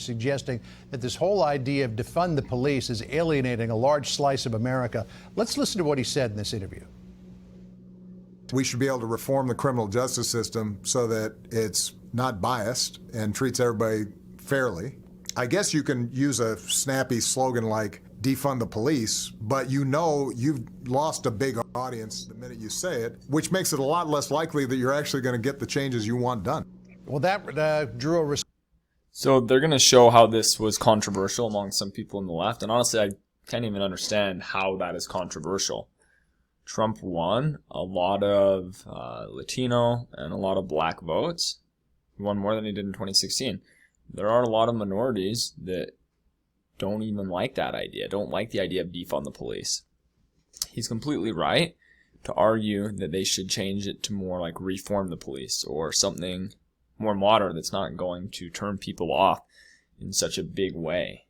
suggesting that this whole idea of defund the police is alienating a large slice of America. Let's listen to what he said in this interview. We should be able to reform the criminal justice system so that it's not biased and treats everybody fairly. I guess you can use a snappy slogan like defund the police, but you know you've lost a big audience the minute you say it, which makes it a lot less likely that you're actually going to get the changes you want done. Well, that drew a response. So they're going to show how this was controversial among some people on the left, and honestly, I can't even understand how that is controversial. Trump won a lot of Latino and a lot of black votes. He won more than he did in 2016. There are a lot of minorities that don't even like that idea, don't like the idea of defund the police. He's completely right to argue that they should change it to more like reform the police or something more modern that's not going to turn people off in such a big way.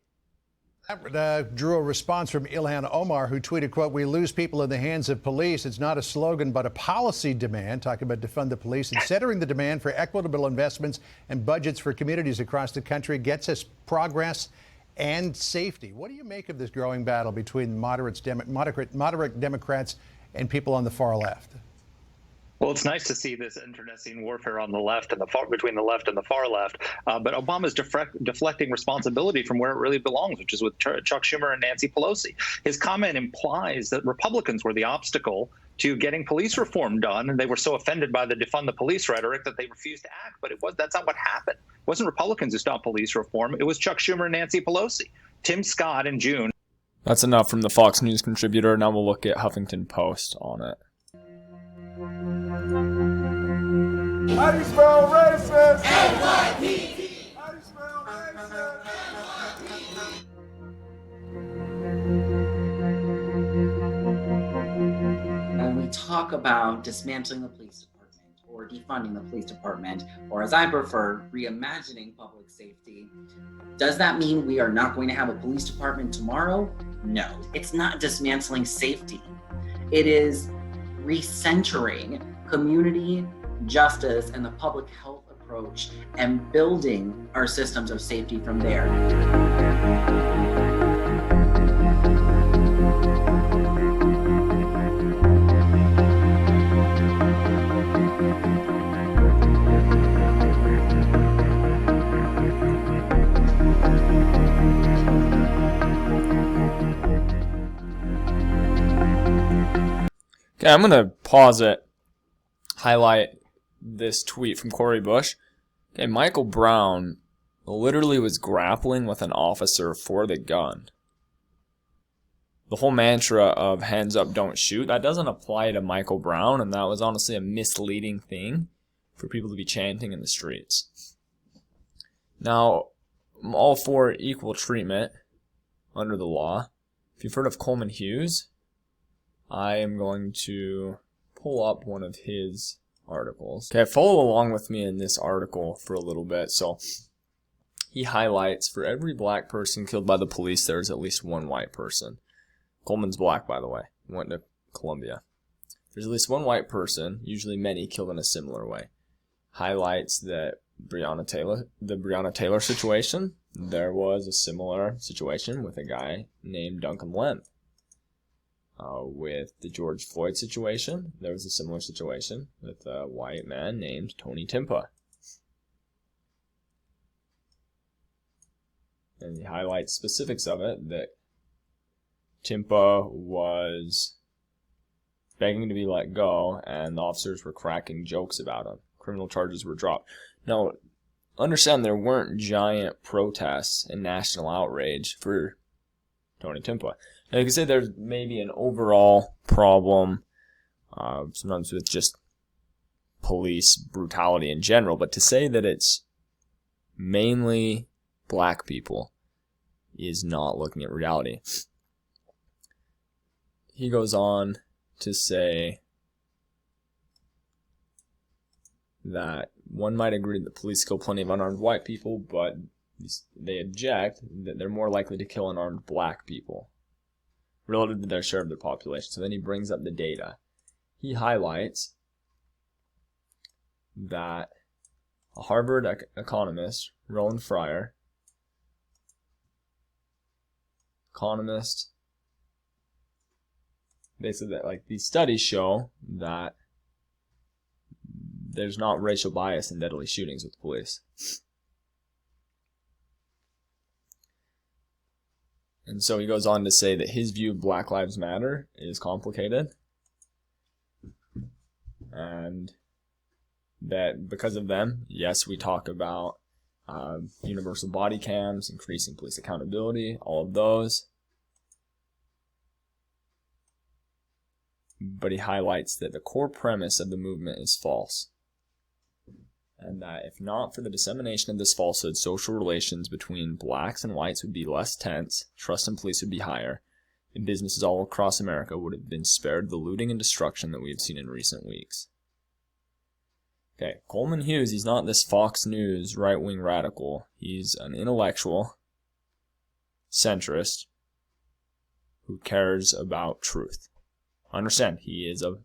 That drew a response from Ilhan Omar, who tweeted, quote, "We lose people in the hands of police. It's not a slogan, but a policy demand," talking about defund the police, and centering the demand for equitable investments and budgets for communities across the country gets us progress and safety. What do you make of this growing battle between moderate Democrats and people on the far left? Well, it's nice to see this internecine warfare on the left and between the left and the far left. But Obama's deflecting responsibility from where it really belongs, which is with Chuck Schumer and Nancy Pelosi. His comment implies that Republicans were the obstacle to getting police reform done, and they were so offended by the defund the police rhetoric that they refused to act. But that's not what happened. It wasn't Republicans who stopped police reform. It was Chuck Schumer and Nancy Pelosi. Tim Scott in June. That's enough from the Fox News contributor. Now we'll look at Huffington Post on it. How do you spell racist? NYPD. How do you spell racist? When we talk about dismantling the police department or defunding the police department, or as I prefer, reimagining public safety, does that mean we are not going to have a police department tomorrow? No, it's not dismantling safety. It is recentering community justice and the public health approach and building our systems of safety from there. Okay, I'm going to pause it, highlight this tweet from Corey Bush. Okay, Michael Brown literally was grappling with an officer for the gun. The whole mantra of hands up, don't shoot, that doesn't apply to Michael Brown, and that was honestly a misleading thing for people to be chanting in the streets. Now, I'm all for equal treatment under the law. If you've heard of Coleman Hughes, I am going to pull up one of his articles. Okay, follow along with me in this article for a little bit. So he highlights for every black person killed by the police, there's at least one white person. Coleman's black, by the way. He went to Columbia. There's at least one white person, usually many, killed in a similar way. Highlights that the Breonna Taylor situation, there was a similar situation with a guy named Duncan Lemp. With the George Floyd situation, there was a similar situation with a white man named Tony Timpa. And he highlights specifics of it, that Timpa was begging to be let go, and the officers were cracking jokes about him. Criminal charges were dropped. Now, understand there weren't giant protests and national outrage for Tony Timpa. Now, you can say there's maybe an overall problem, sometimes with just police brutality in general, but to say that it's mainly black people is not looking at reality. He goes on to say that one might agree that police kill plenty of unarmed white people, but they object that they're more likely to kill unarmed black people relative to their share of their population. So then he brings up the data. He highlights that a Harvard economist, Roland Fryer, Economist. Basically, that like these studies show that there's not racial bias in deadly shootings with police. And so he goes on to say that his view of Black Lives Matter is complicated, and that because of them, yes, we talk about universal body cams, increasing police accountability, all of those. But he highlights that the core premise of the movement is false, and that if not for the dissemination of this falsehood, social relations between blacks and whites would be less tense, trust in police would be higher, and businesses all across America would have been spared the looting and destruction that we have seen in recent weeks. Okay, Coleman Hughes, he's not this Fox News right-wing radical. He's an intellectual, centrist, who cares about truth. Understand, he is a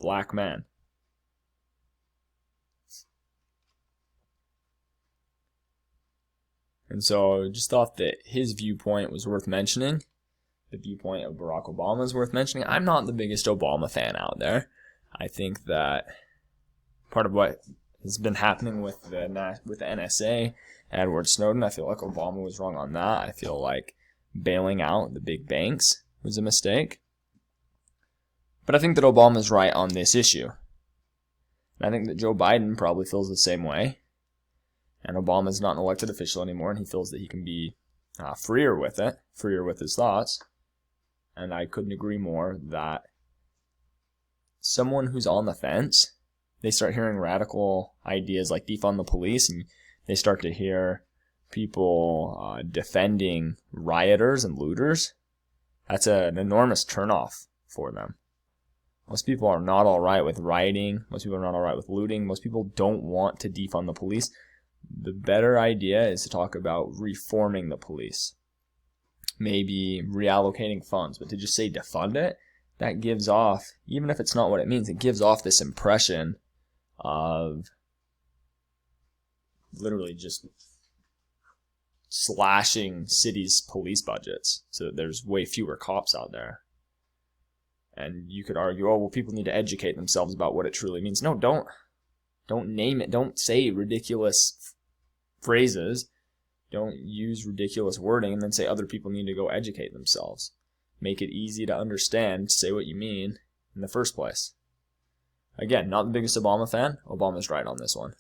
black man. And so I just thought that his viewpoint was worth mentioning. The viewpoint of Barack Obama is worth mentioning. I'm not the biggest Obama fan out there. I think that part of what has been happening with the NSA, Edward Snowden, I feel like Obama was wrong on that. I feel like bailing out the big banks was a mistake. But I think that Obama's right on this issue. And I think that Joe Biden probably feels the same way. And Obama's not an elected official anymore, and he feels that he can be freer with his thoughts. And I couldn't agree more that someone who's on the fence, they start hearing radical ideas like defund the police, and they start to hear people defending rioters and looters. That's an enormous turnoff for them. Most people are not all right with rioting. Most people are not all right with looting. Most people don't want to defund the police. The better idea is to talk about reforming the police. Maybe reallocating funds, but to just say defund it, that gives off, even if it's not what it means, it gives off this impression of literally just slashing cities' police budgets so that there's way fewer cops out there. And you could argue, oh, well, people need to educate themselves about what it truly means. No, don't name it. Don't say ridiculous phrases. Don't use ridiculous wording and then say other people need to go educate themselves. Make it easy to understand. Say what you mean in the first place. Again, not the biggest Obama fan. Obama's right on this one.